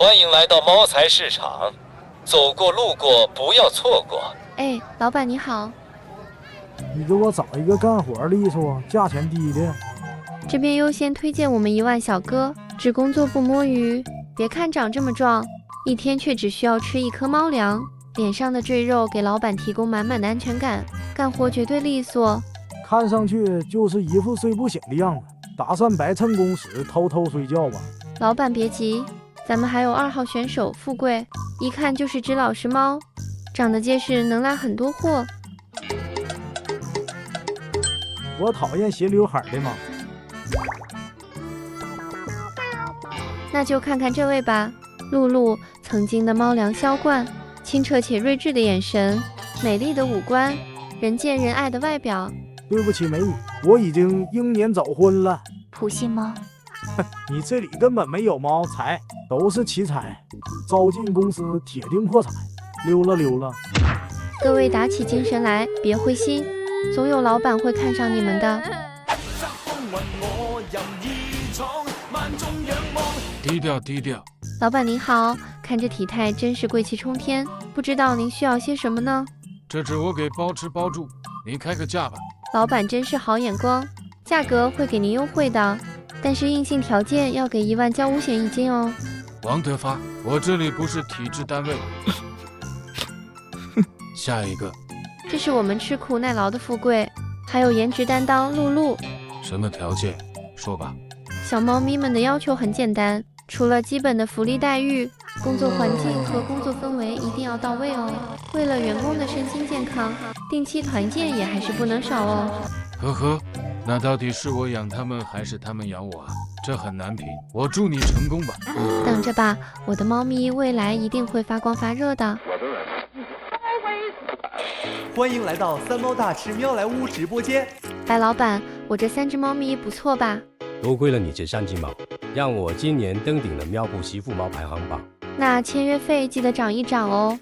欢迎来到猫财市场，走过路过不要错过。哎，老板你好，你给我找一个干活利索、价钱低的。这边优先推荐我们1万小哥，只工作不摸鱼。别看长这么壮，一天却只需要吃1颗猫粮，脸上的赘肉给老板提供满满的安全感，干活绝对利索。看上去就是一副睡不醒的样子，打算白蹭工时偷偷睡觉吧？老板别急，咱们还有2号选手富贵，一看就是只老实猫，长得结实，能拉很多货。我讨厌斜刘海的猫。那就看看这位吧，露露，曾经的猫粮销冠，清澈且睿智的眼神，美丽的五官，人见人爱的外表。对不起美女，我已经英年早婚了。普信猫，你这里根本没有猫财，都是奇才，招进公司铁定破产。溜了溜了。各位打起精神来，别灰心，总有老板会看上你们的。低调低调。老板您好，看这体态真是贵气冲天，不知道您需要些什么呢？这只我给包吃包住，您开个价吧。老板真是好眼光，价格会给您优惠的，但是硬性条件要给1万交五险一金哦。王德发，我这里不是体制单位。下一个，这是我们吃苦耐劳的富贵，还有颜值担当露露。什么条件？说吧。小猫咪们的要求很简单，除了基本的福利待遇，工作环境和工作氛围一定要到位哦。为了员工的身心健康，定期团建也还是不能少哦。呵呵，那到底是我养它们还是它们养我啊？这很难评，我祝你成功吧。等着吧，我的猫咪未来一定会发光发热的。欢迎来到三猫大吃喵莱坞直播间。白老板，我这3只猫咪不错吧？多亏了你这3只猫，让我今年登顶了喵部媳妇猫排行榜。那签约费记得涨一涨哦。